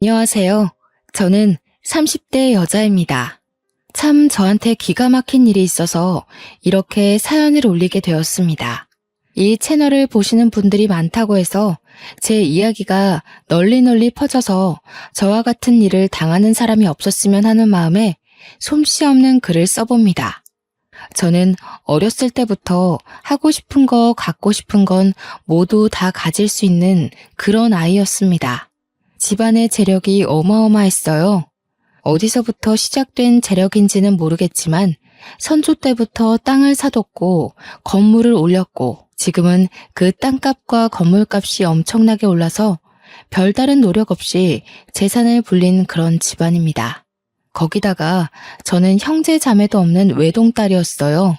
안녕하세요. 저는 30대 여자입니다. 참 저한테 기가 막힌 일이 있어서 이렇게 사연을 올리게 되었습니다. 이 채널을 보시는 분들이 많다고 해서 제 이야기가 널리 퍼져서 저와 같은 일을 당하는 사람이 없었으면 하는 마음에 솜씨 없는 글을 써봅니다. 저는 어렸을 때부터 하고 싶은 거, 갖고 싶은 건 모두 다 가질 수 있는 그런 아이였습니다. 집안의 재력이 어마어마했어요. 어디서부터 시작된 재력인지는 모르겠지만 선조 때부터 땅을 사뒀고 건물을 올렸고 지금은 그 땅값과 건물값이 엄청나게 올라서 별다른 노력 없이 재산을 불린 그런 집안입니다. 거기다가 저는 형제 자매도 없는 외동딸이었어요.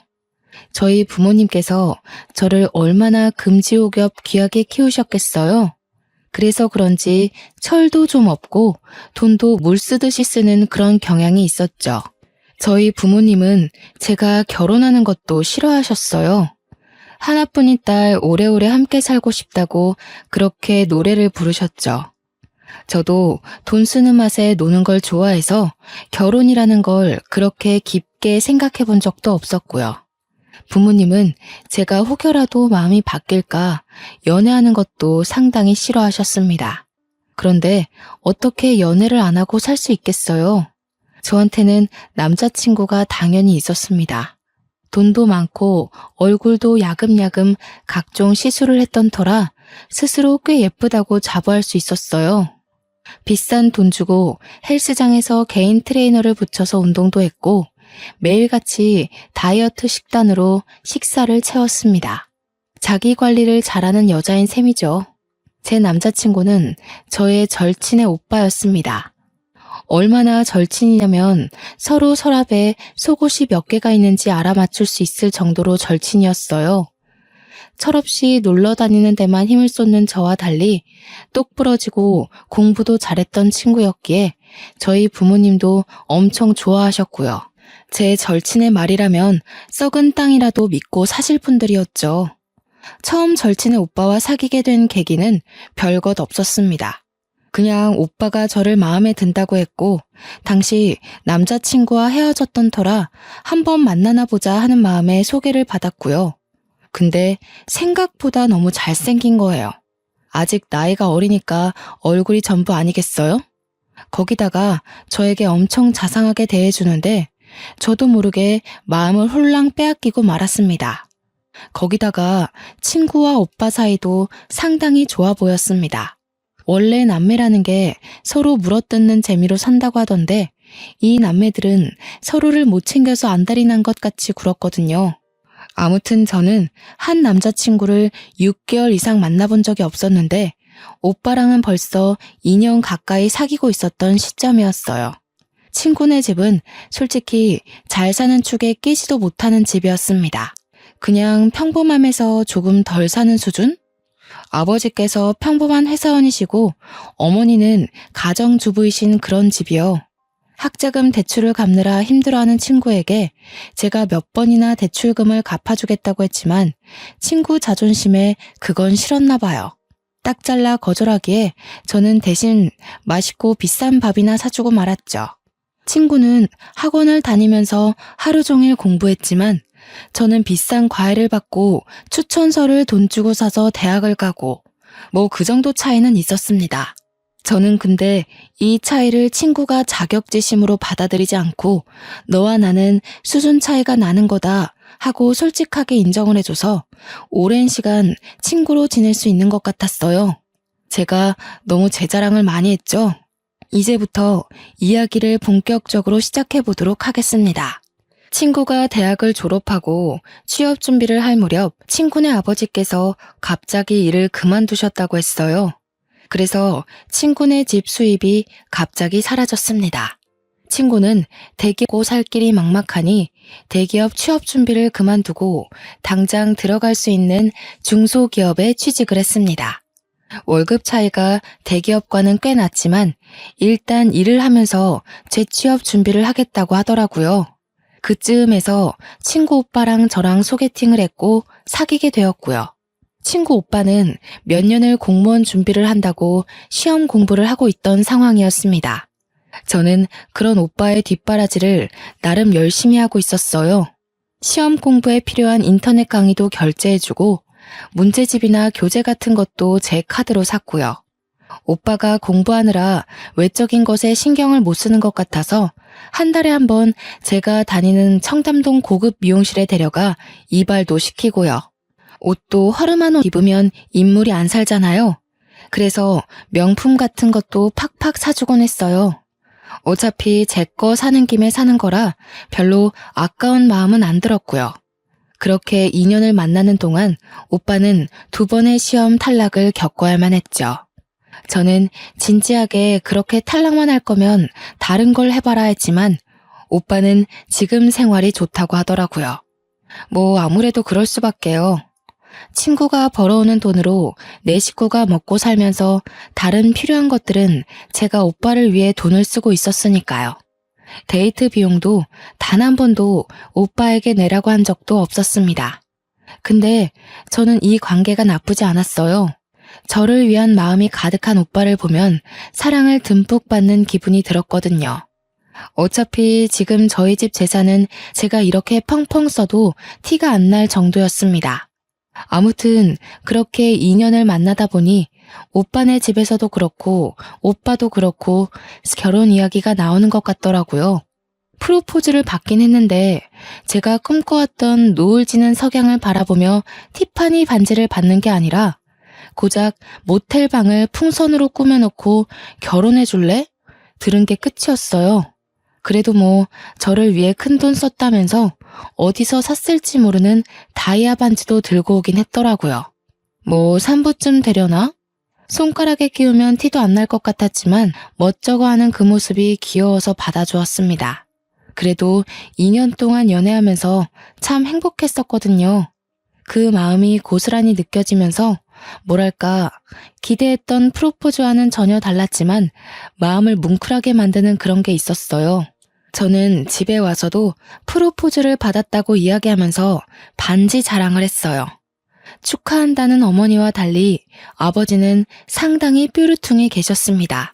저희 부모님께서 저를 얼마나 금지옥엽 귀하게 키우셨겠어요. 그래서 그런지 철도 좀 없고 돈도 물 쓰듯이 쓰는 그런 경향이 있었죠. 저희 부모님은 제가 결혼하는 것도 싫어하셨어요. 하나뿐인 딸 오래오래 함께 살고 싶다고 그렇게 노래를 부르셨죠. 저도 돈 쓰는 맛에 노는 걸 좋아해서 결혼이라는 걸 그렇게 깊게 생각해 본 적도 없었고요. 부모님은 제가 혹여라도 마음이 바뀔까 연애하는 것도 상당히 싫어하셨습니다. 그런데 어떻게 연애를 안 하고 살 수 있겠어요? 저한테는 남자친구가 당연히 있었습니다. 돈도 많고 얼굴도 야금야금 각종 시술을 했던 터라 스스로 꽤 예쁘다고 자부할 수 있었어요. 비싼 돈 주고 헬스장에서 개인 트레이너를 붙여서 운동도 했고 매일같이 다이어트 식단으로 식사를 채웠습니다. 자기 관리를 잘하는 여자인 셈이죠. 제 남자친구는 저의 절친의 오빠였습니다. 얼마나 절친이냐면 서로 서랍에 속옷이 몇 개가 있는지 알아맞힐 수 있을 정도로 절친이었어요. 철없이 놀러 다니는 데만 힘을 쏟는 저와 달리 똑부러지고 공부도 잘했던 친구였기에 저희 부모님도 엄청 좋아하셨고요. 제 절친의 말이라면 썩은 땅이라도 믿고 사실 분들이었죠. 처음 절친의 오빠와 사귀게 된 계기는 별것 없었습니다. 그냥 오빠가 저를 마음에 든다고 했고 당시 남자친구와 헤어졌던 터라 한번 만나나 보자 하는 마음에 소개를 받았고요. 근데 생각보다 너무 잘생긴 거예요. 아직 나이가 어리니까 얼굴이 전부 아니겠어요? 거기다가 저에게 엄청 자상하게 대해주는데 저도 모르게 마음을 홀랑 빼앗기고 말았습니다. 거기다가 친구와 오빠 사이도 상당히 좋아 보였습니다. 원래 남매라는 게 서로 물어뜯는 재미로 산다고 하던데 이 남매들은 서로를 못 챙겨서 안달이 난 것 같이 굴었거든요. 아무튼 저는 한 남자친구를 6개월 이상 만나본 적이 없었는데 오빠랑은 벌써 2년 가까이 사귀고 있었던 시점이었어요. 친구네 집은 솔직히 잘 사는 축에 끼지도 못하는 집이었습니다. 그냥 평범함에서 조금 덜 사는 수준? 아버지께서 평범한 회사원이시고 어머니는 가정주부이신 그런 집이요. 학자금 대출을 갚느라 힘들어하는 친구에게 제가 몇 번이나 대출금을 갚아주겠다고 했지만 친구 자존심에 그건 싫었나 봐요. 딱 잘라 거절하기에 저는 대신 맛있고 비싼 밥이나 사주고 말았죠. 친구는 학원을 다니면서 하루 종일 공부했지만 저는 비싼 과외를 받고 추천서를 돈 주고 사서 대학을 가고 뭐 그 정도 차이는 있었습니다. 저는 근데 이 차이를 친구가 자격지심으로 받아들이지 않고 너와 나는 수준 차이가 나는 거다 하고 솔직하게 인정을 해줘서 오랜 시간 친구로 지낼 수 있는 것 같았어요. 제가 너무 제 자랑을 많이 했죠? 이제부터 이야기를 본격적으로 시작해 보도록 하겠습니다. 친구가 대학을 졸업하고 취업 준비를 할 무렵 친구네 아버지께서 갑자기 일을 그만두셨다고 했어요. 그래서 친구네 집 수입이 갑자기 사라졌습니다. 친구는 대기업 살 길이 막막하니 대기업 취업 준비를 그만두고 당장 들어갈 수 있는 중소기업에 취직을 했습니다. 월급 차이가 대기업과는 꽤 났지만 일단 일을 하면서 재취업 준비를 하겠다고 하더라고요. 그쯤에서 친구 오빠랑 저랑 소개팅을 했고 사귀게 되었고요. 친구 오빠는 몇 년을 공무원 준비를 한다고 시험 공부를 하고 있던 상황이었습니다. 저는 그런 오빠의 뒷바라지를 나름 열심히 하고 있었어요. 시험 공부에 필요한 인터넷 강의도 결제해주고 문제집이나 교재 같은 것도 제 카드로 샀고요. 오빠가 공부하느라 외적인 것에 신경을 못 쓰는 것 같아서 한 달에 한 번 제가 다니는 청담동 고급 미용실에 데려가 이발도 시키고요. 옷도 허름한 옷 입으면 인물이 안 살잖아요. 그래서 명품 같은 것도 팍팍 사주곤 했어요. 어차피 제 거 사는 김에 사는 거라 별로 아까운 마음은 안 들었고요. 그렇게 2년을 만나는 동안 오빠는 2번의 시험 탈락을 겪어야만 했죠. 저는 진지하게 그렇게 탈락만 할 거면 다른 걸 해봐라 했지만 오빠는 지금 생활이 좋다고 하더라고요. 뭐 아무래도 그럴 수밖에요. 친구가 벌어오는 돈으로 내 식구가 먹고 살면서 다른 필요한 것들은 제가 오빠를 위해 돈을 쓰고 있었으니까요. 데이트 비용도 단 한 번도 오빠에게 내라고 한 적도 없었습니다. 근데 저는 이 관계가 나쁘지 않았어요. 저를 위한 마음이 가득한 오빠를 보면 사랑을 듬뿍 받는 기분이 들었거든요. 어차피 지금 저희 집 재산은 제가 이렇게 펑펑 써도 티가 안 날 정도였습니다. 아무튼 그렇게 2년을 만나다 보니 오빠네 집에서도 그렇고 오빠도 그렇고 결혼 이야기가 나오는 것 같더라고요. 프로포즈를 받긴 했는데 제가 꿈꿔왔던 노을 지는 석양을 바라보며 티파니 반지를 받는 게 아니라 고작 모텔 방을 풍선으로 꾸며놓고 결혼해 줄래? 들은 게 끝이었어요. 그래도 뭐 저를 위해 큰돈 썼다면서 어디서 샀을지 모르는 다이아 반지도 들고 오긴 했더라고요. 뭐 3부쯤 되려나? 손가락에 끼우면 티도 안 날 것 같았지만 멋쩍어 하는 그 모습이 귀여워서 받아주었습니다. 그래도 2년 동안 연애하면서 참 행복했었거든요. 그 마음이 고스란히 느껴지면서 뭐랄까 기대했던 프로포즈와는 전혀 달랐지만 마음을 뭉클하게 만드는 그런 게 있었어요. 저는 집에 와서도 프로포즈를 받았다고 이야기하면서 반지 자랑을 했어요. 축하한다는 어머니와 달리 아버지는 상당히 뾰루퉁해 계셨습니다.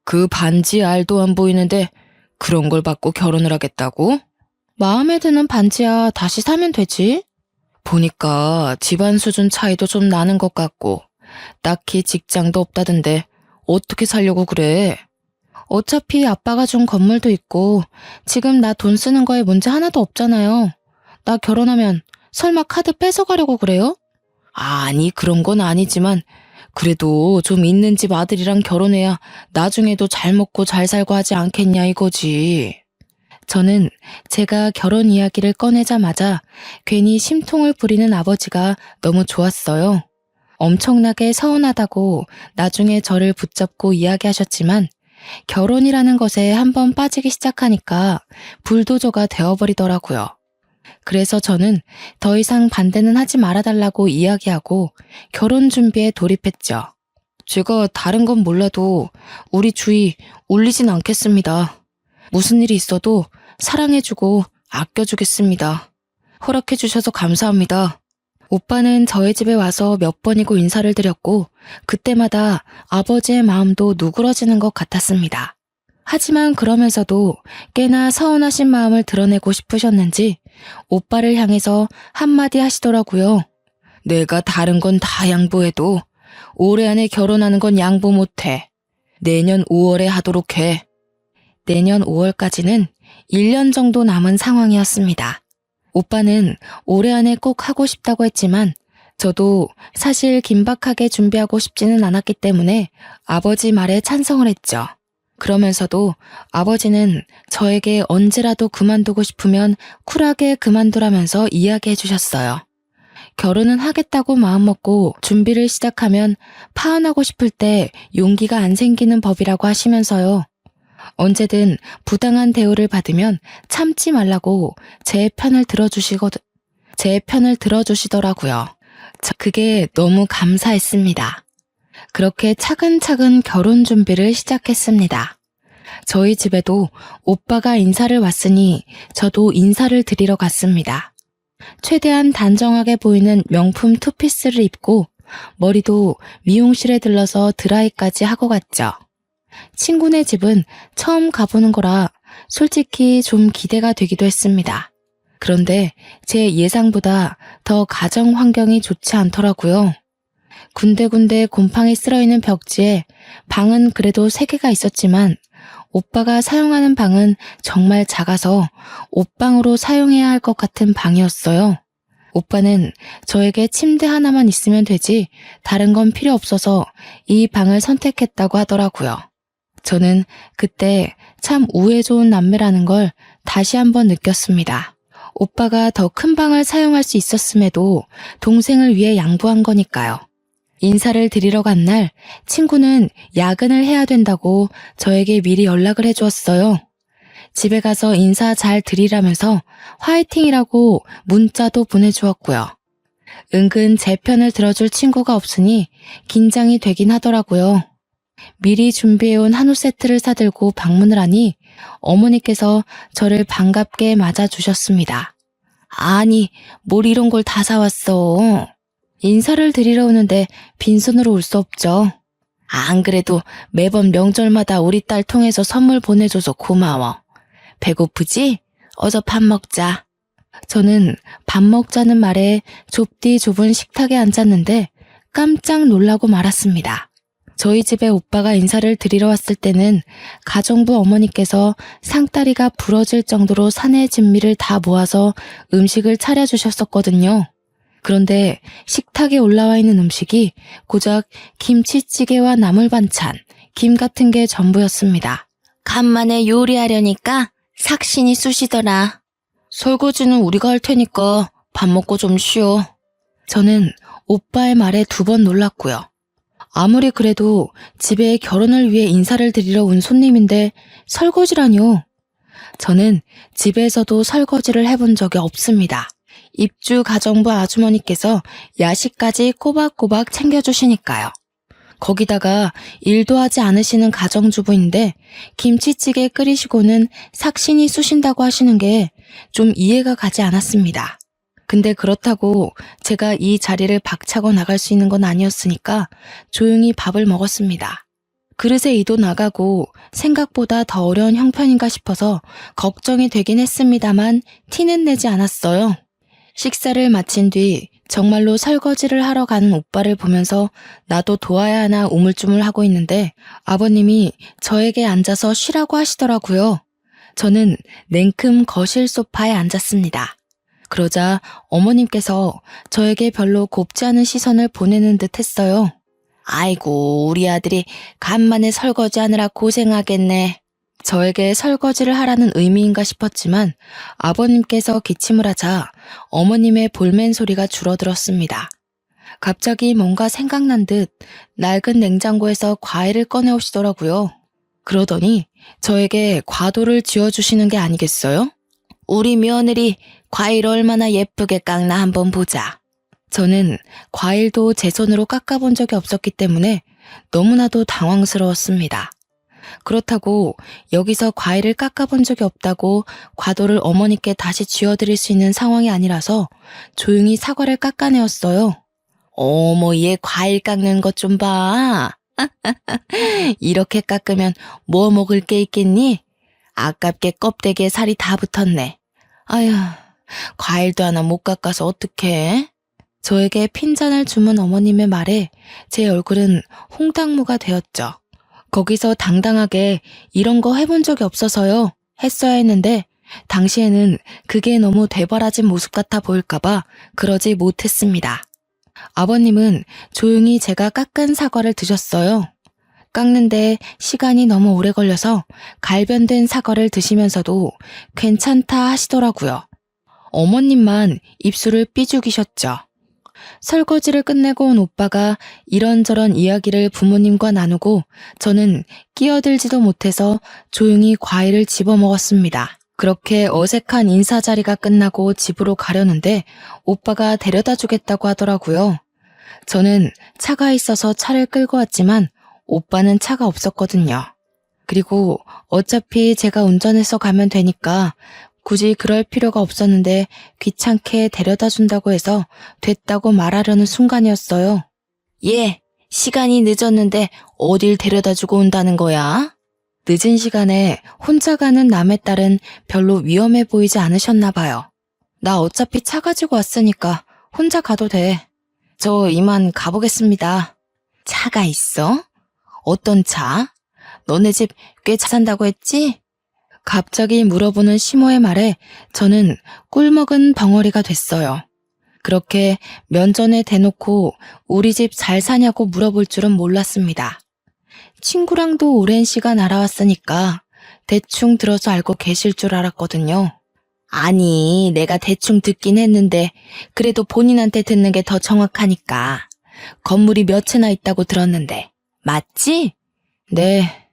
그 반지 알도 안 보이는데 그런 걸 받고 결혼을 하겠다고? 마음에 드는 반지야 다시 사면 되지? 보니까 집안 수준 차이도 좀 나는 것 같고 딱히 직장도 없다던데 어떻게 살려고 그래? 어차피 아빠가 준 건물도 있고 지금 나 돈 쓰는 거에 문제 하나도 없잖아요. 나 결혼하면 설마 카드 뺏어가려고 그래요? 아니 그런 건 아니지만 그래도 좀 있는 집 아들이랑 결혼해야 나중에도 잘 먹고 잘 살고 하지 않겠냐 이거지. 저는 제가 결혼 이야기를 꺼내자마자 괜히 심통을 부리는 아버지가 너무 좋았어요. 엄청나게 서운하다고 나중에 저를 붙잡고 이야기하셨지만 결혼이라는 것에 한번 빠지기 시작하니까 불도저가 되어버리더라고요. 그래서 저는 더 이상 반대는 하지 말아달라고 이야기하고 결혼 준비에 돌입했죠. 제가 다른 건 몰라도 우리 주위 울리진 않겠습니다. 무슨 일이 있어도 사랑해주고 아껴주겠습니다. 허락해주셔서 감사합니다. 오빠는 저희 집에 와서 몇 번이고 인사를 드렸고 그때마다 아버지의 마음도 누그러지는 것 같았습니다. 하지만 그러면서도 꽤나 서운하신 마음을 드러내고 싶으셨는지 오빠를 향해서 한마디 하시더라고요. 내가 다른 건 다 양보해도 올해 안에 결혼하는 건 양보 못해. 내년 5월에 하도록 해. 내년 5월까지는 1년 정도 남은 상황이었습니다. 오빠는 올해 안에 꼭 하고 싶다고 했지만 저도 사실 긴박하게 준비하고 싶지는 않았기 때문에 아버지 말에 찬성을 했죠. 그러면서도 아버지는 저에게 언제라도 그만두고 싶으면 쿨하게 그만두라면서 이야기해 주셨어요. 결혼은 하겠다고 마음먹고 준비를 시작하면 파혼하고 싶을 때 용기가 안 생기는 법이라고 하시면서요. 언제든 부당한 대우를 받으면 참지 말라고 제 편을 들어주시더라고요. 그게 너무 감사했습니다. 그렇게 차근차근 결혼 준비를 시작했습니다. 저희 집에도 오빠가 인사를 왔으니 저도 인사를 드리러 갔습니다. 최대한 단정하게 보이는 명품 투피스를 입고 머리도 미용실에 들러서 드라이까지 하고 갔죠. 친구네 집은 처음 가보는 거라 솔직히 좀 기대가 되기도 했습니다. 그런데 제 예상보다 더 가정 환경이 좋지 않더라고요. 군데군데 곰팡이 쓸어있는 벽지에 방은 그래도 3개가 있었지만 오빠가 사용하는 방은 정말 작아서 옷방으로 사용해야 할 것 같은 방이었어요. 오빠는 저에게 침대 하나만 있으면 되지 다른 건 필요 없어서 이 방을 선택했다고 하더라고요. 저는 그때 참 우애 좋은 남매라는 걸 다시 한번 느꼈습니다. 오빠가 더 큰 방을 사용할 수 있었음에도 동생을 위해 양보한 거니까요. 인사를 드리러 간 날 친구는 야근을 해야 된다고 저에게 미리 연락을 해주었어요. 집에 가서 인사 잘 드리라면서 화이팅이라고 문자도 보내주었고요. 은근 제 편을 들어줄 친구가 없으니 긴장이 되긴 하더라고요. 미리 준비해온 한우 세트를 사들고 방문을 하니 어머니께서 저를 반갑게 맞아주셨습니다. 아니, 뭘 이런 걸 다 사왔어. 인사를 드리러 오는데 빈손으로 올 수 없죠. 안 그래도 매번 명절마다 우리 딸 통해서 선물 보내줘서 고마워. 배고프지? 어서 밥 먹자. 저는 밥 먹자는 말에 좁디 좁은 식탁에 앉았는데 깜짝 놀라고 말았습니다. 저희 집에 오빠가 인사를 드리러 왔을 때는 가정부 어머니께서 상다리가 부러질 정도로 사내 진미를 다 모아서 음식을 차려주셨었거든요. 그런데 식탁에 올라와 있는 음식이 고작 김치찌개와 나물 반찬, 김 같은 게 전부였습니다. 간만에 요리하려니까 삭신이 쑤시더라. 설거지는 우리가 할 테니까 밥 먹고 좀 쉬어. 저는 오빠의 말에 2번 놀랐고요. 아무리 그래도 집에 결혼을 위해 인사를 드리러 온 손님인데 설거지라뇨. 저는 집에서도 설거지를 해본 적이 없습니다. 입주 가정부 아주머니께서 야식까지 꼬박꼬박 챙겨주시니까요. 거기다가 일도 하지 않으시는 가정주부인데 김치찌개 끓이시고는 삭신이 쑤신다고 하시는 게 좀 이해가 가지 않았습니다. 근데 그렇다고 제가 이 자리를 박차고 나갈 수 있는 건 아니었으니까 조용히 밥을 먹었습니다. 그릇에 이도 나가고 생각보다 더 어려운 형편인가 싶어서 걱정이 되긴 했습니다만 티는 내지 않았어요. 식사를 마친 뒤 정말로 설거지를 하러 가는 오빠를 보면서 나도 도와야 하나 우물쭈물하고 있는데 아버님이 저에게 앉아서 쉬라고 하시더라고요. 저는 냉큼 거실 소파에 앉았습니다. 그러자 어머님께서 저에게 별로 곱지 않은 시선을 보내는 듯 했어요. 아이고, 우리 아들이 간만에 설거지하느라 고생하겠네. 저에게 설거지를 하라는 의미인가 싶었지만 아버님께서 기침을 하자 어머님의 볼멘 소리가 줄어들었습니다. 갑자기 뭔가 생각난 듯 낡은 냉장고에서 과일을 꺼내오시더라고요. 그러더니 저에게 과도를 지어주시는 게 아니겠어요? 우리 며느리 과일 얼마나 예쁘게 깎나 한번 보자. 저는 과일도 제 손으로 깎아본 적이 없었기 때문에 너무나도 당황스러웠습니다. 그렇다고 여기서 과일을 깎아본 적이 없다고 과도를 어머니께 다시 쥐어드릴 수 있는 상황이 아니라서 조용히 사과를 깎아내었어요. 어머, 얘 과일 깎는 것 좀 봐. 이렇게 깎으면 뭐 먹을 게 있겠니? 아깝게 껍데기에 살이 다 붙었네. 아휴, 과일도 하나 못 깎아서 어떡해? 저에게 핀잔을 주문 어머님의 말에 제 얼굴은 홍당무가 되었죠. 거기서 당당하게 이런 거 해본 적이 없어서요 했어야 했는데 당시에는 그게 너무 되바라진 모습 같아 보일까봐 그러지 못했습니다. 아버님은 조용히 제가 깎은 사과를 드셨어요. 깎는데 시간이 너무 오래 걸려서 갈변된 사과를 드시면서도 괜찮다 하시더라고요. 어머님만 입술을 삐죽이셨죠. 설거지를 끝내고 온 오빠가 이런저런 이야기를 부모님과 나누고 저는 끼어들지도 못해서 조용히 과일을 집어먹었습니다. 그렇게 어색한 인사 자리가 끝나고 집으로 가려는데 오빠가 데려다 주겠다고 하더라고요. 저는 차가 있어서 차를 끌고 왔지만 오빠는 차가 없었거든요. 그리고 어차피 제가 운전해서 가면 되니까 굳이 그럴 필요가 없었는데 귀찮게 데려다 준다고 해서 됐다고 말하려는 순간이었어요. 예, 시간이 늦었는데 어딜 데려다주고 온다는 거야? 늦은 시간에 혼자 가는 남의 딸은 별로 위험해 보이지 않으셨나 봐요. 나 어차피 차 가지고 왔으니까 혼자 가도 돼. 저 이만 가보겠습니다. 차가 있어? 어떤 차? 너네 집 꽤 잘 산다고 했지? 갑자기 물어보는 시모의 말에 저는 꿀먹은 벙어리가 됐어요. 그렇게 면전에 대놓고 우리 집 잘 사냐고 물어볼 줄은 몰랐습니다. 친구랑도 오랜 시간 알아왔으니까 대충 들어서 알고 계실 줄 알았거든요. 아니, 내가 대충 듣긴 했는데 그래도 본인한테 듣는 게 더 정확하니까. 건물이 몇 채나 있다고 들었는데 맞지? 네.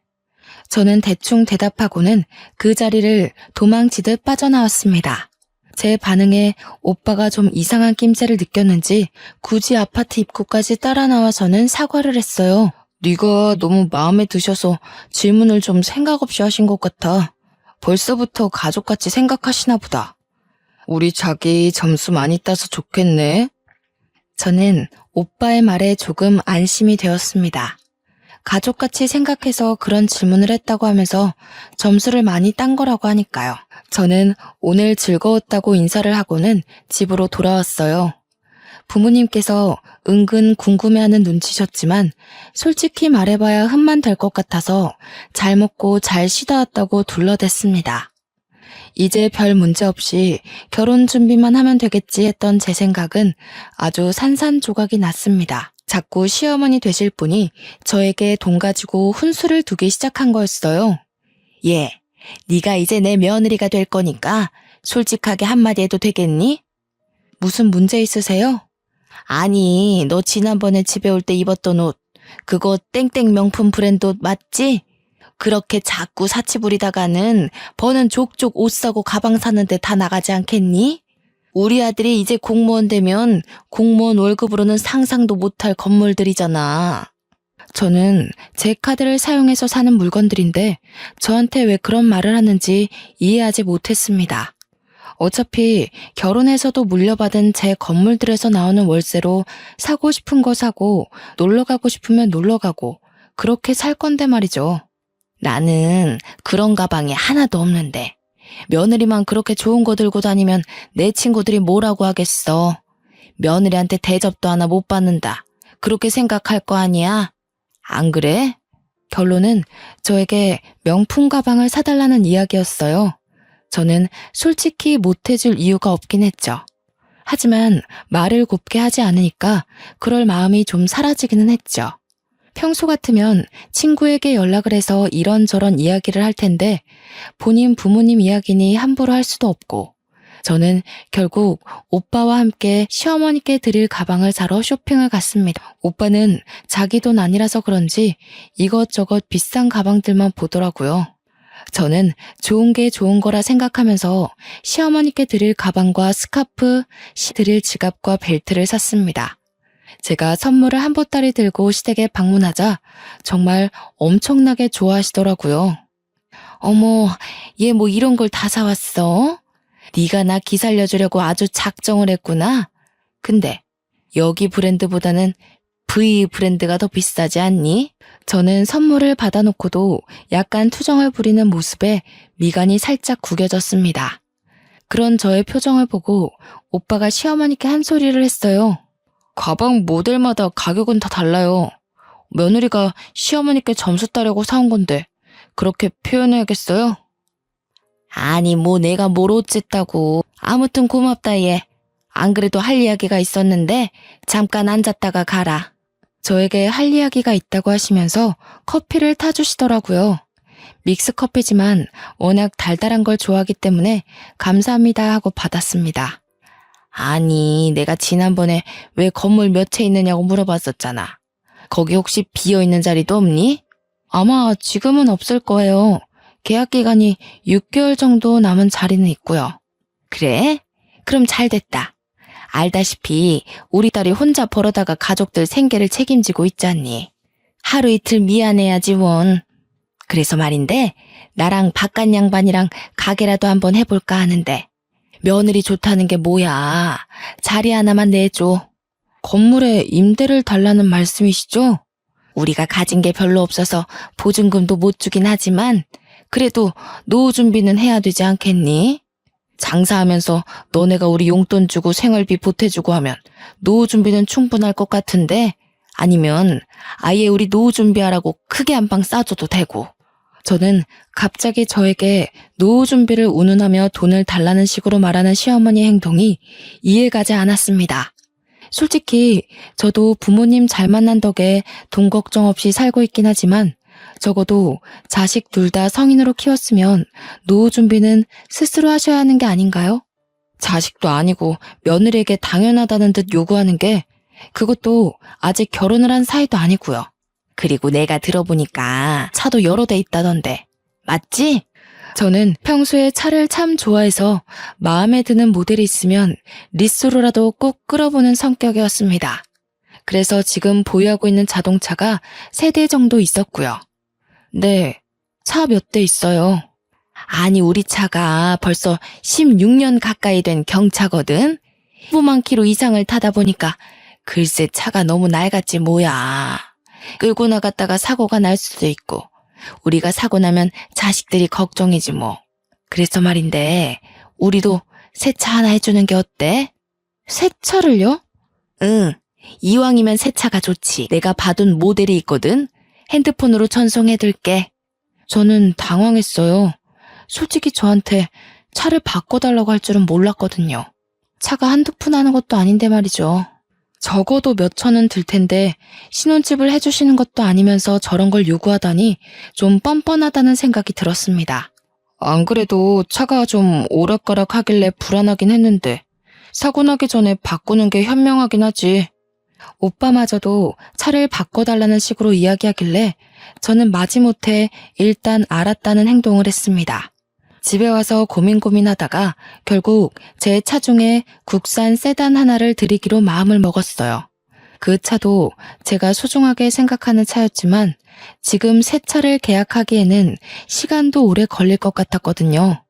저는 대충 대답하고는 그 자리를 도망치듯 빠져나왔습니다. 제 반응에 오빠가 좀 이상한 낌새를 느꼈는지 굳이 아파트 입구까지 따라 나와서는 사과를 했어요. 네가 너무 마음에 드셔서 질문을 좀 생각 없이 하신 것 같아. 벌써부터 가족같이 생각하시나 보다. 우리 자기 점수 많이 따서 좋겠네. 저는 오빠의 말에 조금 안심이 되었습니다. 가족같이 생각해서 그런 질문을 했다고 하면서 점수를 많이 딴 거라고 하니까요. 저는 오늘 즐거웠다고 인사를 하고는 집으로 돌아왔어요. 부모님께서 은근 궁금해하는 눈치셨지만 솔직히 말해봐야 흠만 될 것 같아서 잘 먹고 잘 쉬다 왔다고 둘러댔습니다. 이제 별 문제 없이 결혼 준비만 하면 되겠지 했던 제 생각은 아주 산산조각이 났습니다. 자꾸 시어머니 되실 분이 저에게 돈 가지고 훈수를 두기 시작한 거였어요. 예, 네가 이제 내 며느리가 될 거니까 솔직하게 한마디 해도 되겠니? 무슨 문제 있으세요? 아니, 너 지난번에 집에 올 때 입었던 옷, 그거 땡땡 명품 브랜드 옷 맞지? 그렇게 자꾸 사치 부리다가는 버는 족족 옷 사고 가방 사는데 다 나가지 않겠니? 우리 아들이 이제 공무원 되면 공무원 월급으로는 상상도 못할 건물들이잖아. 저는 제 카드를 사용해서 사는 물건들인데 저한테 왜 그런 말을 하는지 이해하지 못했습니다. 어차피 결혼해서도 물려받은 제 건물들에서 나오는 월세로 사고 싶은 거 사고 놀러 가고 싶으면 놀러 가고 그렇게 살 건데 말이죠. 나는 그런 가방이 하나도 없는데 며느리만 그렇게 좋은 거 들고 다니면 내 친구들이 뭐라고 하겠어. 며느리한테 대접도 하나 못 받는다. 그렇게 생각할 거 아니야? 안 그래? 결론은 저에게 명품 가방을 사달라는 이야기였어요. 저는 솔직히 못해줄 이유가 없긴 했죠. 하지만 말을 곱게 하지 않으니까 그럴 마음이 좀 사라지기는 했죠. 평소 같으면 친구에게 연락을 해서 이런저런 이야기를 할 텐데 본인 부모님 이야기니 함부로 할 수도 없고 저는 결국 오빠와 함께 시어머니께 드릴 가방을 사러 쇼핑을 갔습니다. 오빠는 자기 돈 아니라서 그런지 이것저것 비싼 가방들만 보더라고요. 저는 좋은 게 좋은 거라 생각하면서 시어머니께 드릴 가방과 스카프, 드릴 지갑과 벨트를 샀습니다. 제가 선물을 한 보따리 들고 시댁에 방문하자 정말 엄청나게 좋아하시더라고요. 어머, 얘 뭐 이런 걸 다 사왔어? 네가 나 기살려주려고 아주 작정을 했구나. 근데 여기 브랜드보다는 V 브랜드가 더 비싸지 않니? 저는 선물을 받아놓고도 약간 투정을 부리는 모습에 미간이 살짝 구겨졌습니다. 그런 저의 표정을 보고 오빠가 시어머니께 한 소리를 했어요. 가방 모델마다 가격은 다 달라요. 며느리가 시어머니께 점수 따려고 사온 건데 그렇게 표현해야겠어요? 아니 뭐 내가 뭘 어쨌다고. 아무튼 고맙다 얘. 안 그래도 할 이야기가 있었는데 잠깐 앉았다가 가라. 저에게 할 이야기가 있다고 하시면서 커피를 타주시더라고요. 믹스커피지만 워낙 달달한 걸 좋아하기 때문에 감사합니다 하고 받았습니다. 아니, 내가 지난번에 왜 건물 몇 채 있느냐고 물어봤었잖아. 거기 혹시 비어있는 자리도 없니? 아마 지금은 없을 거예요. 계약 기간이 6개월 정도 남은 자리는 있고요. 그래? 그럼 잘 됐다. 알다시피 우리 딸이 혼자 벌어다가 가족들 생계를 책임지고 있잖니. 하루 이틀 미안해야지 원. 그래서 말인데 나랑 바깥 양반이랑 가게라도 한번 해볼까 하는데 며느리 좋다는 게 뭐야. 자리 하나만 내줘. 건물에 임대를 달라는 말씀이시죠? 우리가 가진 게 별로 없어서 보증금도 못 주긴 하지만 그래도 노후 준비는 해야 되지 않겠니? 장사하면서 너네가 우리 용돈 주고 생활비 보태주고 하면 노후 준비는 충분할 것 같은데 아니면 아예 우리 노후 준비하라고 크게 한 방 싸줘도 되고. 저는 갑자기 저에게 노후 준비를 운운하며 돈을 달라는 식으로 말하는 시어머니 행동이 이해가지 않았습니다. 솔직히 저도 부모님 잘 만난 덕에 돈 걱정 없이 살고 있긴 하지만 적어도 자식 둘 다 성인으로 키웠으면 노후 준비는 스스로 하셔야 하는 게 아닌가요? 자식도 아니고 며느리에게 당연하다는 듯 요구하는 게 그것도 아직 결혼을 한 사이도 아니고요. 그리고 내가 들어보니까 차도 여러 대 있다던데. 맞지? 저는 평소에 차를 참 좋아해서 마음에 드는 모델이 있으면 리스로라도 꼭 끌어보는 성격이었습니다. 그래서 지금 보유하고 있는 자동차가 3대 정도 있었고요. 네, 차 몇 대 있어요. 아니 우리 차가 벌써 16년 가까이 된 경차거든. 15만 킬로 이상을 타다 보니까 글쎄 차가 너무 낡았지 뭐야. 끌고 나갔다가 사고가 날 수도 있고 우리가 사고 나면 자식들이 걱정이지 뭐. 그래서 말인데 우리도 새 차 하나 해주는 게 어때? 새 차를요? 응, 이왕이면 새 차가 좋지. 내가 봐둔 모델이 있거든. 핸드폰으로 전송해둘게. 저는 당황했어요. 솔직히 저한테 차를 바꿔달라고 할 줄은 몰랐거든요. 차가 한두 푼 하는 것도 아닌데 말이죠. 적어도 몇 천은 들 텐데 신혼집을 해주시는 것도 아니면서 저런 걸 요구하다니 좀 뻔뻔하다는 생각이 들었습니다. 안 그래도 차가 좀 오락가락하길래 불안하긴 했는데 사고 나기 전에 바꾸는 게 현명하긴 하지. 오빠마저도 차를 바꿔달라는 식으로 이야기하길래 저는 마지못해 일단 알았다는 행동을 했습니다. 집에 와서 고민하다가 결국 제 차 중에 국산 세단 하나를 드리기로 마음을 먹었어요. 그 차도 제가 소중하게 생각하는 차였지만 지금 새 차를 계약하기에는 시간도 오래 걸릴 것 같았거든요.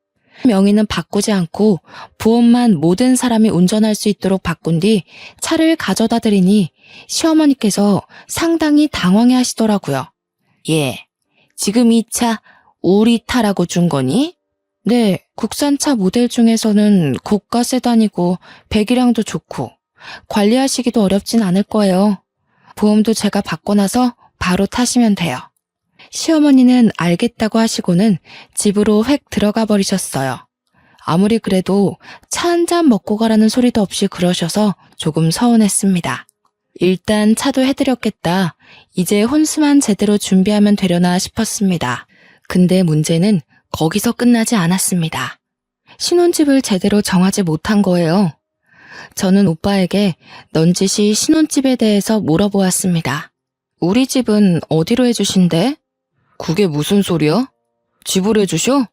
명의는 바꾸지 않고 보험만 모든 사람이 운전할 수 있도록 바꾼 뒤 차를 가져다 드리니 시어머니께서 상당히 당황해 하시더라고요. 예, 지금 이 차 우리 타라고 준 거니? 네, 국산차 모델 중에서는 고가 세단이고 배기량도 좋고 관리하시기도 어렵진 않을 거예요. 보험도 제가 받고 나서 바로 타시면 돼요. 시어머니는 알겠다고 하시고는 집으로 획 들어가 버리셨어요. 아무리 그래도 차 한 잔 먹고 가라는 소리도 없이 그러셔서 조금 서운했습니다. 일단 차도 해드렸겠다. 이제 혼수만 제대로 준비하면 되려나 싶었습니다. 근데 문제는 거기서 끝나지 않았습니다. 신혼집을 제대로 정하지 못한 거예요. 저는 오빠에게 넌지시 신혼집에 대해서 물어보았습니다. 우리 집은 어디로 해주신대? 그게 무슨 소리야? 집으로 해주셔?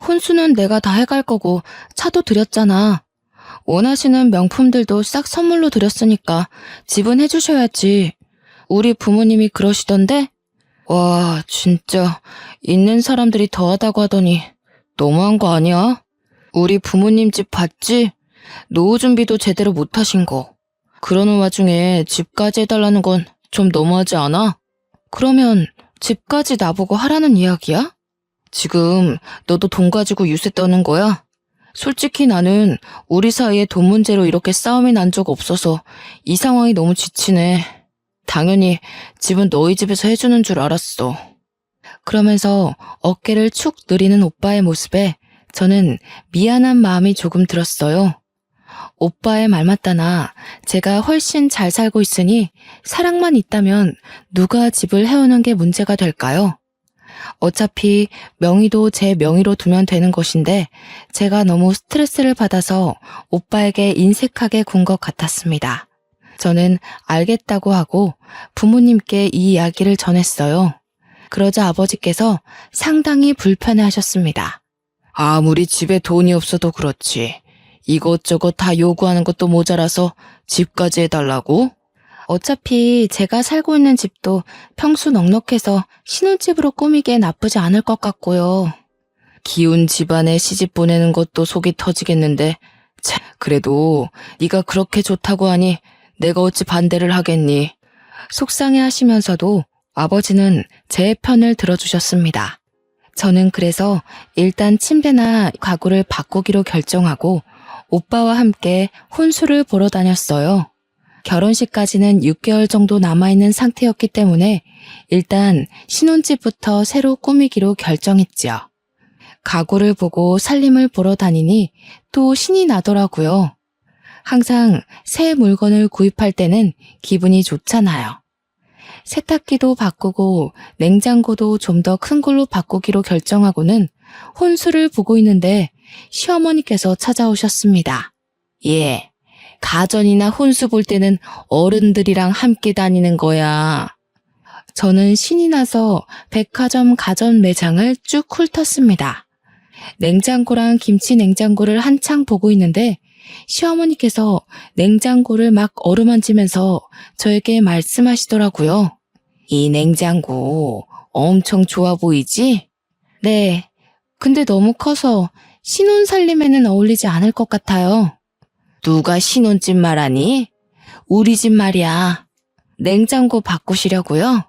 혼수는 내가 다 해갈 거고 차도 드렸잖아. 원하시는 명품들도 싹 선물로 드렸으니까 집은 해주셔야지. 우리 부모님이 그러시던데? 와, 진짜 있는 사람들이 더하다고 하더니 너무한 거 아니야? 우리 부모님 집 봤지? 노후 준비도 제대로 못 하신 거. 그러는 와중에 집까지 해달라는 건 좀 너무하지 않아? 그러면 집까지 나보고 하라는 이야기야? 지금 너도 돈 가지고 유세 떠는 거야? 솔직히 나는 우리 사이에 돈 문제로 이렇게 싸움이 난 적 없어서 이 상황이 너무 지치네. 당연히 집은 너희 집에서 해주는 줄 알았어. 그러면서 어깨를 축 늘리는 오빠의 모습에 저는 미안한 마음이 조금 들었어요. 오빠의 말 맞다나 제가 훨씬 잘 살고 있으니 사랑만 있다면 누가 집을 해오는 게 문제가 될까요? 어차피 명의도 제 명의로 두면 되는 것인데 제가 너무 스트레스를 받아서 오빠에게 인색하게 군 것 같았습니다. 저는 알겠다고 하고 부모님께 이 이야기를 전했어요. 그러자 아버지께서 상당히 불편해하셨습니다. 아무리 집에 돈이 없어도 그렇지. 이것저것 다 요구하는 것도 모자라서 집까지 해달라고? 어차피 제가 살고 있는 집도 평수 넉넉해서 신혼집으로 꾸미기에 나쁘지 않을 것 같고요. 기운 집안에 시집 보내는 것도 속이 터지겠는데 참, 그래도 네가 그렇게 좋다고 하니 내가 어찌 반대를 하겠니? 속상해 하시면서도 아버지는 제 편을 들어주셨습니다. 저는 그래서 일단 침대나 가구를 바꾸기로 결정하고 오빠와 함께 혼수를 보러 다녔어요. 결혼식까지는 6개월 정도 남아있는 상태였기 때문에 일단 신혼집부터 새로 꾸미기로 결정했지요. 가구를 보고 살림을 보러 다니니 또 신이 나더라고요. 항상 새 물건을 구입할 때는 기분이 좋잖아요. 세탁기도 바꾸고 냉장고도 좀 더 큰 걸로 바꾸기로 결정하고는 혼수를 보고 있는데 시어머니께서 찾아오셨습니다. 예, 가전이나 혼수 볼 때는 어른들이랑 함께 다니는 거야. 저는 신이 나서 백화점 가전 매장을 쭉 훑었습니다. 냉장고랑 김치 냉장고를 한창 보고 있는데 시어머니께서 냉장고를 막 어루만지면서 저에게 말씀하시더라고요. 이 냉장고 엄청 좋아 보이지? 네, 근데 너무 커서 신혼 살림에는 어울리지 않을 것 같아요. 누가 신혼집 말하니? 우리 집 말이야. 냉장고 바꾸시려고요?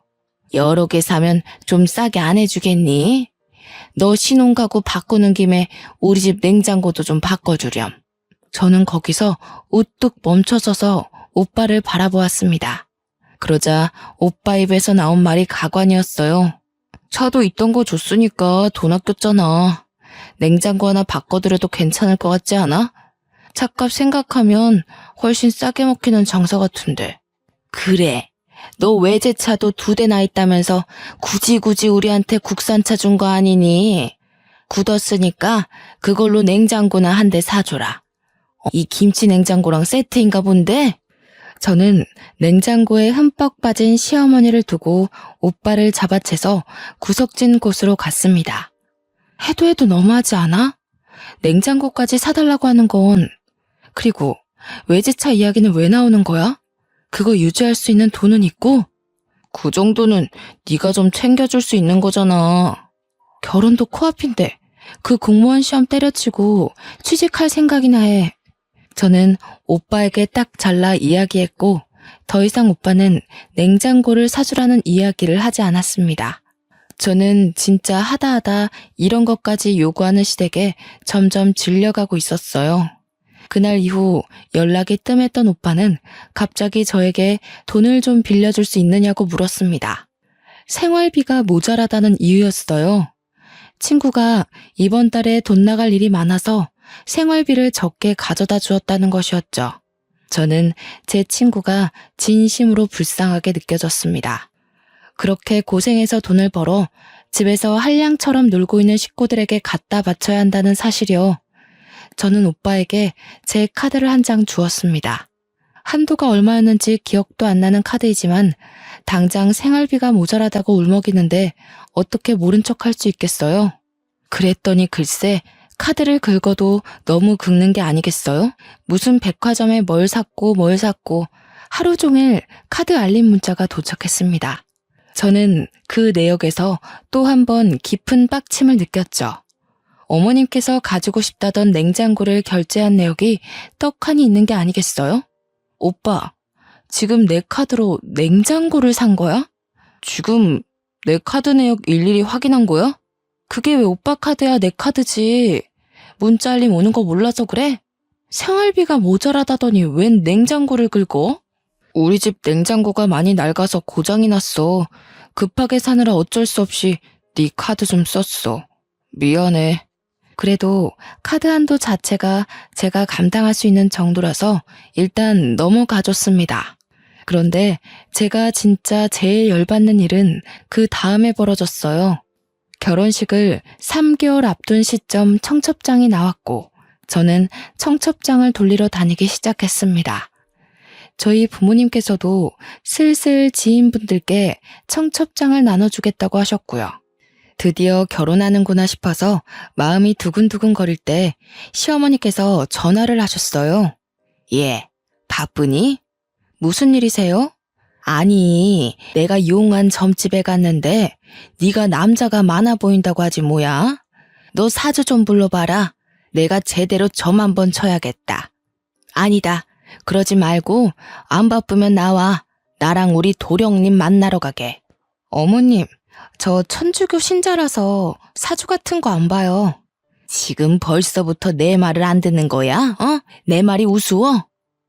여러 개 사면 좀 싸게 안 해주겠니? 너 신혼 가구 바꾸는 김에 우리 집 냉장고도 좀 바꿔주렴. 저는 거기서 우뚝 멈춰서서 오빠를 바라보았습니다. 그러자 오빠 입에서 나온 말이 가관이었어요. 차도 있던 거 줬으니까 돈 아꼈잖아. 냉장고 하나 바꿔드려도 괜찮을 것 같지 않아? 차값 생각하면 훨씬 싸게 먹히는 장사 같은데. 그래. 너 외제차도 2대나 있다면서 굳이 우리한테 국산차 준 거 아니니? 굳었으니까 그걸로 냉장고나 한 대 사줘라. 이 김치 냉장고랑 세트인가 본데? 저는 냉장고에 흠뻑 빠진 시어머니를 두고 오빠를 잡아채서 구석진 곳으로 갔습니다. 해도 너무하지 않아? 냉장고까지 사달라고 하는 건. 그리고 외제차 이야기는 왜 나오는 거야? 그거 유지할 수 있는 돈은 있고? 그 정도는 네가 좀 챙겨줄 수 있는 거잖아. 결혼도 코앞인데 그 공무원 시험 때려치고 취직할 생각이나 해. 저는 오빠에게 딱 잘라 이야기했고 더 이상 오빠는 냉장고를 사주라는 이야기를 하지 않았습니다. 저는 진짜 하다 이런 것까지 요구하는 시댁에 점점 질려가고 있었어요. 그날 이후 연락이 뜸했던 오빠는 갑자기 저에게 돈을 좀 빌려줄 수 있느냐고 물었습니다. 생활비가 모자라다는 이유였어요. 친구가 이번 달에 돈 나갈 일이 많아서 생활비를 적게 가져다 주었다는 것이었죠. 저는 제 친구가 진심으로 불쌍하게 느껴졌습니다. 그렇게 고생해서 돈을 벌어 집에서 한량처럼 놀고 있는 식구들에게 갖다 바쳐야 한다는 사실이요. 저는 오빠에게 제 카드를 한 장 주었습니다. 한도가 얼마였는지 기억도 안 나는 카드이지만 당장 생활비가 모자라다고 울먹이는데 어떻게 모른 척할 수 있겠어요? 그랬더니 글쎄 카드를 긁어도 너무 긁는 게 아니겠어요? 무슨 백화점에 뭘 샀고 하루 종일 카드 알림 문자가 도착했습니다. 저는 그 내역에서 또 한 번 깊은 빡침을 느꼈죠. 어머님께서 가지고 싶다던 냉장고를 결제한 내역이 떡하니 있는 게 아니겠어요? 오빠, 지금 내 카드로 냉장고를 산 거야? 지금 내 카드 내역 일일이 확인한 거야? 그게 왜 오빠 카드야, 내 카드지. 문자 알림 오는 거 몰라서 그래? 생활비가 모자라다더니 웬 냉장고를 긁어? 우리 집 냉장고가 많이 낡아서 고장이 났어. 급하게 사느라 어쩔 수 없이 네 카드 좀 썼어. 미안해. 그래도 카드 한도 자체가 제가 감당할 수 있는 정도라서 일단 넘어가줬습니다. 그런데 제가 진짜 제일 열받는 일은 그 다음에 벌어졌어요. 결혼식을 3개월 앞둔 시점 청첩장이 나왔고 저는 청첩장을 돌리러 다니기 시작했습니다. 저희 부모님께서도 슬슬 지인분들께 청첩장을 나눠주겠다고 하셨고요. 드디어 결혼하는구나 싶어서 마음이 두근두근 거릴 때 시어머니께서 전화를 하셨어요. 예, 바쁘니? 무슨 일이세요? 아니, 내가 용한 점집에 갔는데 네가 남자가 많아 보인다고 하지 뭐야? 너 사주 좀 불러봐라. 내가 제대로 점 한번 쳐야겠다. 아니다, 그러지 말고 안 바쁘면 나와. 나랑 우리 도령님 만나러 가게. 어머님, 저 천주교 신자라서 사주 같은 거 안 봐요. 지금 벌써부터 내 말을 안 듣는 거야? 내 말이 우스워?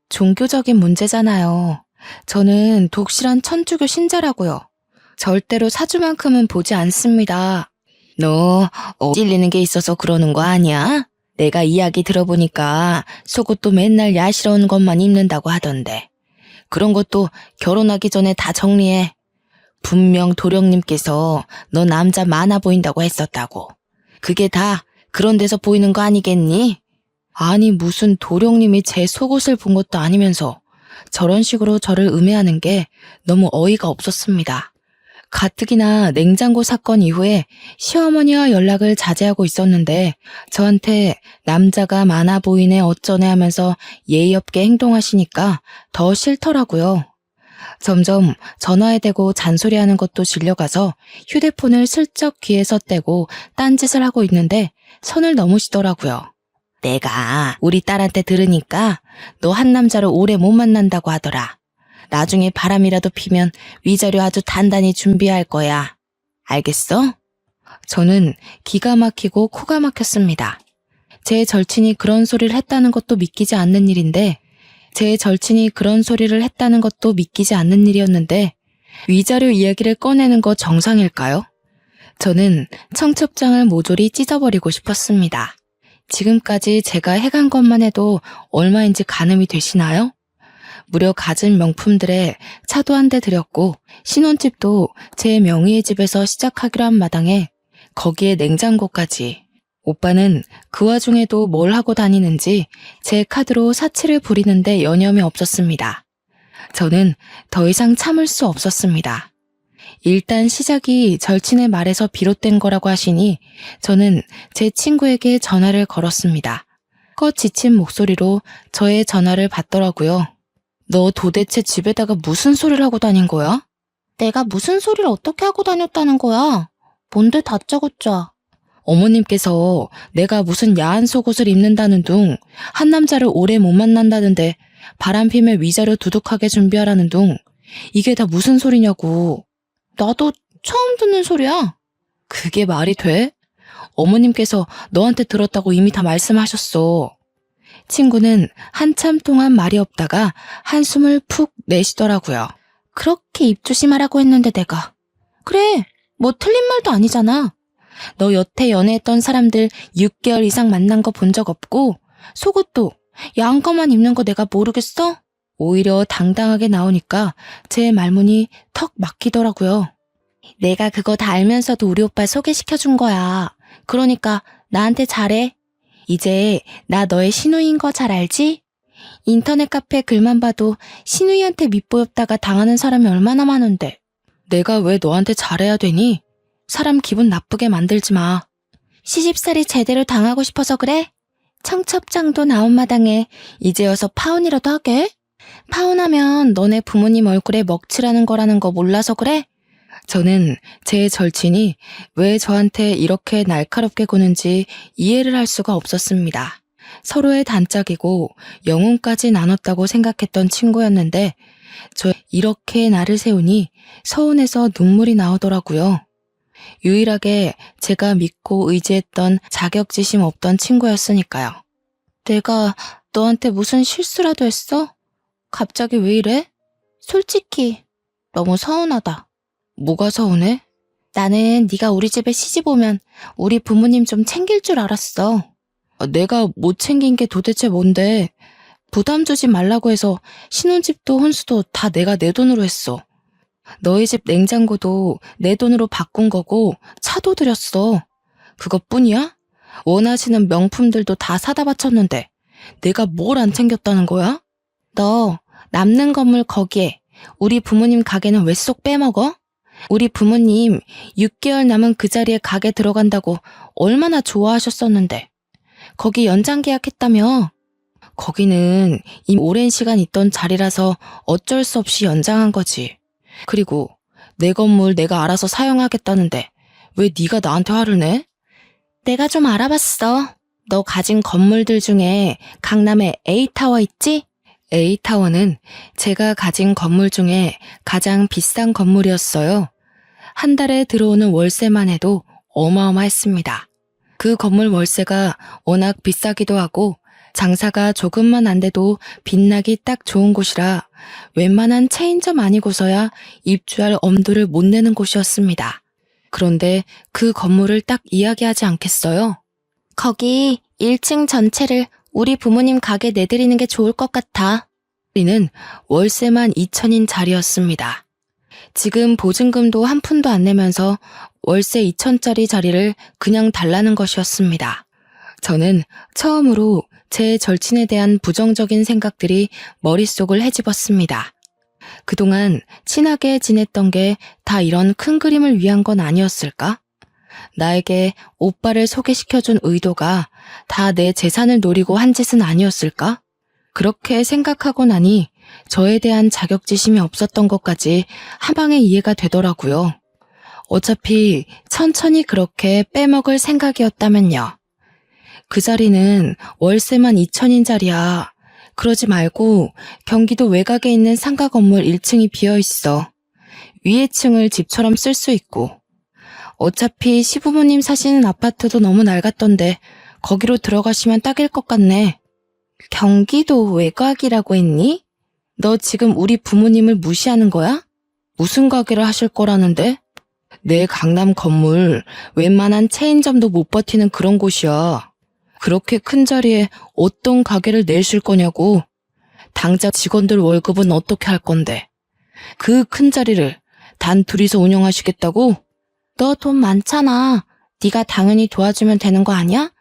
종교적인 문제잖아요. 저는 독실한 천주교 신자라고요. 절대로 사주만큼은 보지 않습니다. 너 찔리는 게 있어서 그러는 거 아니야? 내가 이야기 들어보니까 속옷도 맨날 야시러운 것만 입는다고 하던데. 그런 것도 결혼하기 전에 다 정리해. 분명 도령님께서 너 남자 많아 보인다고 했었다고. 그게 다 그런 데서 보이는 거 아니겠니? 아니 무슨 도령님이 제 속옷을 본 것도 아니면서 저런 식으로 저를 음해하는 게 너무 어이가 없었습니다. 가뜩이나 냉장고 사건 이후에 시어머니와 연락을 자제하고 있었는데 저한테 남자가 많아 보이네 어쩌네 하면서 예의 없게 행동하시니까 더 싫더라고요. 점점 전화에 대고 잔소리하는 것도 질려가서 휴대폰을 슬쩍 귀에서 떼고 딴짓을 하고 있는데 선을 넘으시더라고요. 내가 우리 딸한테 들으니까 너 한 남자를 오래 못 만난다고 하더라. 나중에 바람이라도 피면 위자료 아주 단단히 준비할 거야. 알겠어? 저는 기가 막히고 코가 막혔습니다. 제 절친이 그런 소리를 했다는 것도 믿기지 않는 일인데 위자료 이야기를 꺼내는 거 정상일까요? 저는 청첩장을 모조리 찢어버리고 싶었습니다. 지금까지 제가 해간 것만 해도 얼마인지 가늠이 되시나요? 무려 갖은 명품들에 차도 한 대 들였고 신혼집도 제 명의의 집에서 시작하기로 한 마당에 거기에 냉장고까지. 오빠는 그 와중에도 뭘 하고 다니는지 제 카드로 사치를 부리는데 여념이 없었습니다. 저는 더 이상 참을 수 없었습니다. 일단 시작이 절친의 말에서 비롯된 거라고 하시니 저는 제 친구에게 전화를 걸었습니다. 껏 지친 목소리로 저의 전화를 받더라고요. 너 도대체 집에다가 무슨 소리를 하고 다닌 거야? 내가 무슨 소리를 어떻게 하고 다녔다는 거야? 뭔데 다짜고짜. 어머님께서 내가 무슨 야한 속옷을 입는다는 둥, 한 남자를 오래 못 만난다는데 바람 피면 위자료 두둑하게 준비하라는 둥, 이게 다 무슨 소리냐고. 나도 처음 듣는 소리야. 그게 말이 돼? 어머님께서 너한테 들었다고 이미 다 말씀하셨어. 친구는 한참 동안 말이 없다가 한숨을 푹 내쉬더라고요. 그렇게 입 조심하라고 했는데 내가. 그래, 뭐 틀린 말도 아니잖아. 너 여태 연애했던 사람들 6개월 이상 만난 거 본 적 없고 속옷도 야한 거만 입는 거 내가 모르겠어? 오히려 당당하게 나오니까 제 말문이 턱 막히더라고요. 내가 그거 다 알면서도 우리 오빠 소개시켜준 거야. 그러니까 나한테 잘해. 이제 나 너의 신우이인 거 잘 알지? 인터넷 카페 글만 봐도 신우이한테 밑보였다가 당하는 사람이 얼마나 많은데. 내가 왜 너한테 잘해야 되니? 사람 기분 나쁘게 만들지 마. 시집살이 제대로 당하고 싶어서 그래? 청첩장도 나온 마당에 이제여서 파혼이라도 하게? 파혼하면 너네 부모님 얼굴에 먹칠하는 거라는 거 몰라서 그래? 저는 제 절친이 왜 저한테 이렇게 날카롭게 구는지 이해를 할 수가 없었습니다. 서로의 단짝이고 영혼까지 나눴다고 생각했던 친구였는데 저 이렇게 나를 세우니 서운해서 눈물이 나오더라고요. 유일하게 제가 믿고 의지했던 자격지심 없던 친구였으니까요. 내가 너한테 무슨 실수라도 했어? 갑자기 왜 이래? 솔직히 너무 서운하다. 뭐가 서운해? 나는 네가 우리 집에 시집 오면 우리 부모님 좀 챙길 줄 알았어. 내가 못 챙긴 게 도대체 뭔데? 부담 주지 말라고 해서 신혼집도 혼수도 다 내가 내 돈으로 했어. 너희 집 냉장고도 내 돈으로 바꾼 거고 차도 들였어. 그것뿐이야? 원하시는 명품들도 다 사다 바쳤는데 내가 뭘 안 챙겼다는 거야? 너 남는 건물 거기에 우리 부모님 가게는 왜 쏙 빼먹어? 우리 부모님 6개월 남은 그 자리에 가게 들어간다고 얼마나 좋아하셨었는데. 거기 연장 계약했다며? 거기는 이미 오랜 시간 있던 자리라서 어쩔 수 없이 연장한 거지. 그리고 내 건물 내가 알아서 사용하겠다는데 왜 네가 나한테 화를 내? 내가 좀 알아봤어. 너 가진 건물들 중에 강남에 A타워 있지? A타워는 제가 가진 건물 중에 가장 비싼 건물이었어요. 한 달에 들어오는 월세만 해도 어마어마했습니다. 그 건물 월세가 워낙 비싸기도 하고 장사가 조금만 안 돼도 빛나기 딱 좋은 곳이라 웬만한 체인점 아니고서야 입주할 엄두를 못 내는 곳이었습니다. 그런데 그 건물을 딱 이야기하지 않겠어요? 거기 1층 전체를 우리 부모님 가게 내드리는 게 좋을 것 같아. 우리는 월세만 2천인 자리였습니다. 지금 보증금도 한 푼도 안 내면서 월세 2천짜리 자리를 그냥 달라는 것이었습니다. 저는 처음으로 제 절친에 대한 부정적인 생각들이 머릿속을 헤집었습니다. 그동안 친하게 지냈던 게 다 이런 큰 그림을 위한 건 아니었을까? 나에게 오빠를 소개시켜준 의도가 다 내 재산을 노리고 한 짓은 아니었을까? 그렇게 생각하고 나니 저에 대한 자격지심이 없었던 것까지 한 방에 이해가 되더라고요. 어차피 천천히 그렇게 빼먹을 생각이었다면요. 그 자리는 월세만 2천인 자리야. 그러지 말고 경기도 외곽에 있는 상가 건물 1층이 비어있어. 위에 층을 집처럼 쓸 수 있고. 어차피 시부모님 사시는 아파트도 너무 낡았던데 거기로 들어가시면 딱일 것 같네. 경기도 외곽이라고 했니? 너 지금 우리 부모님을 무시하는 거야? 무슨 가게를 하실 거라는데? 내 강남 건물 웬만한 체인점도 못 버티는 그런 곳이야. 그렇게 큰 자리에 어떤 가게를 내실 거냐고. 당장 직원들 월급은 어떻게 할 건데. 그 큰 자리를 단 둘이서 운영하시겠다고? 너 돈 많잖아. 네가 당연히 도와주면 되는 거 아니야?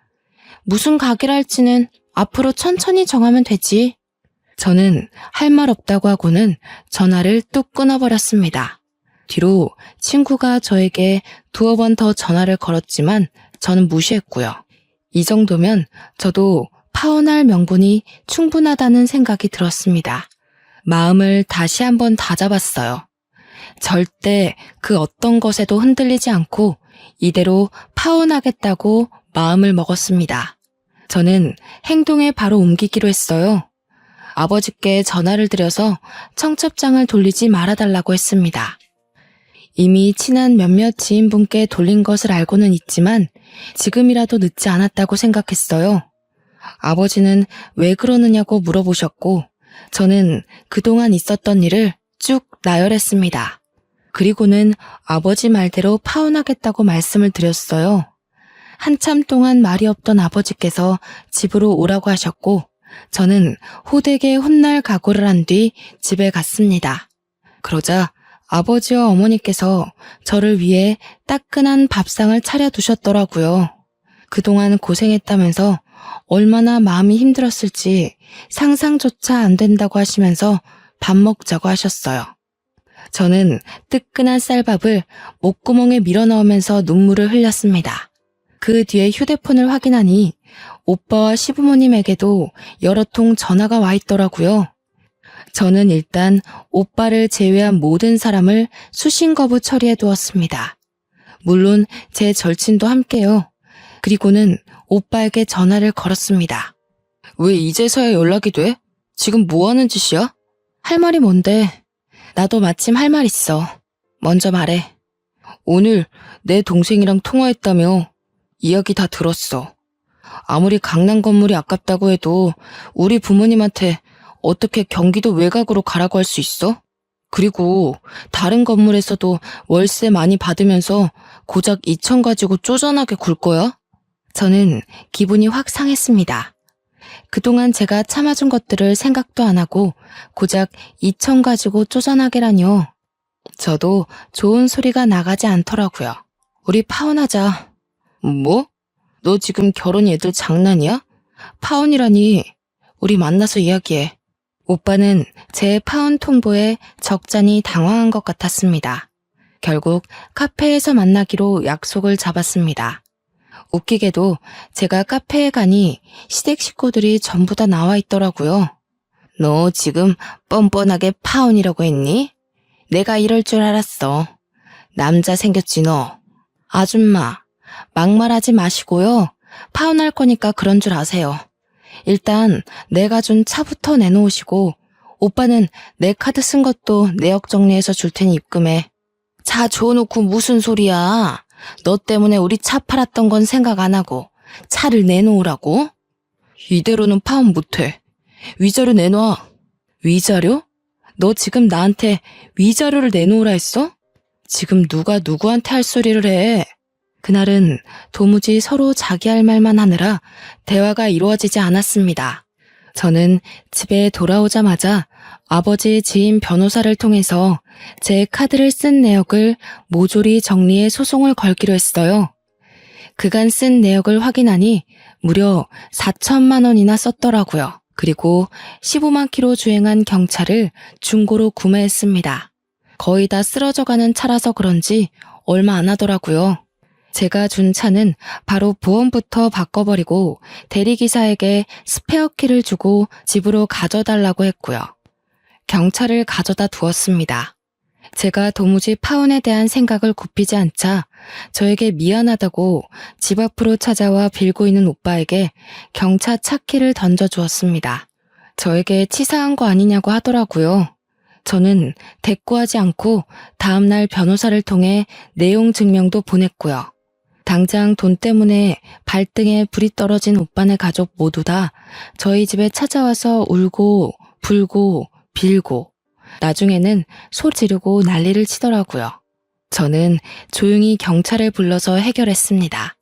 무슨 가게를 할지는 앞으로 천천히 정하면 되지. 저는 할 말 없다고 하고는 전화를 뚝 끊어버렸습니다. 뒤로 친구가 저에게 두어 번 더 전화를 걸었지만 저는 무시했고요. 이 정도면 저도 파혼할 명분이 충분하다는 생각이 들었습니다. 마음을 다시 한번 다잡았어요. 절대 그 어떤 것에도 흔들리지 않고 이대로 파혼하겠다고 마음을 먹었습니다. 저는 행동에 바로 옮기기로 했어요. 아버지께 전화를 드려서 청첩장을 돌리지 말아달라고 했습니다. 이미 친한 몇몇 지인분께 돌린 것을 알고는 있지만 지금이라도 늦지 않았다고 생각했어요. 아버지는 왜 그러느냐고 물어보셨고 저는 그동안 있었던 일을 쭉 나열했습니다. 그리고는 아버지 말대로 파혼하겠다고 말씀을 드렸어요. 한참 동안 말이 없던 아버지께서 집으로 오라고 하셨고 저는 호되게 혼날 각오를 한 뒤 집에 갔습니다. 그러자 아버지와 어머니께서 저를 위해 따끈한 밥상을 차려두셨더라고요. 그동안 고생했다면서 얼마나 마음이 힘들었을지 상상조차 안 된다고 하시면서 밥 먹자고 하셨어요. 저는 뜨끈한 쌀밥을 목구멍에 밀어넣으면서 눈물을 흘렸습니다. 그 뒤에 휴대폰을 확인하니 오빠와 시부모님에게도 여러 통 전화가 와 있더라고요. 저는 일단 오빠를 제외한 모든 사람을 수신 거부 처리해 두었습니다. 물론 제 절친도 함께요. 그리고는 오빠에게 전화를 걸었습니다. 왜 이제서야 연락이 돼? 지금 뭐 하는 짓이야? 할 말이 뭔데? 나도 마침 할 말 있어. 먼저 말해. 오늘 내 동생이랑 통화했다며. 이야기 다 들었어. 아무리 강남 건물이 아깝다고 해도 우리 부모님한테 어떻게 경기도 외곽으로 가라고 할 수 있어? 그리고 다른 건물에서도 월세 많이 받으면서 고작 2천 가지고 쪼잔하게 굴 거야? 저는 기분이 확 상했습니다. 그동안 제가 참아준 것들을 생각도 안 하고 고작 2천 가지고 쪼잔하게라뇨. 저도 좋은 소리가 나가지 않더라고요. 우리 파혼하자. 뭐? 너 지금 결혼이 애들 장난이야? 파혼이라니. 우리 만나서 이야기해. 오빠는 제 파혼 통보에 적잖이 당황한 것 같았습니다. 결국 카페에서 만나기로 약속을 잡았습니다. 웃기게도 제가 카페에 가니 시댁 식구들이 전부 다 나와 있더라고요. 너 지금 뻔뻔하게 파혼이라고 했니? 내가 이럴 줄 알았어. 남자 생겼지 너. 아줌마, 막말하지 마시고요. 파혼할 거니까 그런 줄 아세요. 일단 내가 준 차부터 내놓으시고 오빠는 내 카드 쓴 것도 내역 정리해서 줄 테니 입금해. 차 줘놓고 무슨 소리야. 너 때문에 우리 차 팔았던 건 생각 안 하고 차를 내놓으라고? 이대로는 파혼 못해. 위자료 내놔. 위자료? 너 지금 나한테 위자료를 내놓으라 했어? 지금 누가 누구한테 할 소리를 해. 그날은 도무지 서로 자기 할 말만 하느라 대화가 이루어지지 않았습니다. 저는 집에 돌아오자마자 아버지 지인 변호사를 통해서 제 카드를 쓴 내역을 모조리 정리해 소송을 걸기로 했어요. 그간 쓴 내역을 확인하니 무려 4천만 원이나 썼더라고요. 그리고 15만 킬로 주행한 경차를 중고로 구매했습니다. 거의 다 쓰러져가는 차라서 그런지 얼마 안 하더라고요. 제가 준 차는 바로 보험부터 바꿔버리고 대리기사에게 스페어 키를 주고 집으로 가져달라고 했고요. 경차를 가져다 두었습니다. 제가 도무지 파혼에 대한 생각을 굽히지 않자 저에게 미안하다고 집 앞으로 찾아와 빌고 있는 오빠에게 경차 차 키를 던져주었습니다. 저에게 치사한 거 아니냐고 하더라고요. 저는 대꾸하지 않고 다음날 변호사를 통해 내용 증명도 보냈고요. 당장 돈 때문에 발등에 불이 떨어진 오빠네 가족 모두 다 저희 집에 찾아와서 울고 불고 빌고 나중에는 소리 지르고 난리를 치더라고요. 저는 조용히 경찰을 불러서 해결했습니다.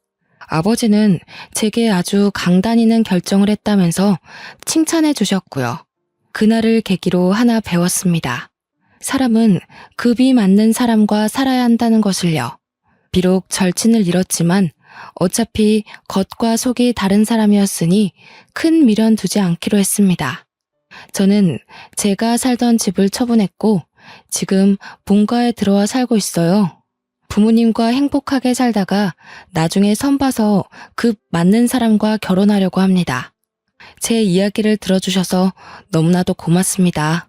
아버지는 제게 아주 강단있는 결정을 했다면서 칭찬해 주셨고요. 그날을 계기로 하나 배웠습니다. 사람은 급이 맞는 사람과 살아야 한다는 것을요. 비록 절친을 잃었지만 어차피 겉과 속이 다른 사람이었으니 큰 미련 두지 않기로 했습니다. 저는 제가 살던 집을 처분했고 지금 본가에 들어와 살고 있어요. 부모님과 행복하게 살다가 나중에 선봐서 급 맞는 사람과 결혼하려고 합니다. 제 이야기를 들어주셔서 너무나도 고맙습니다.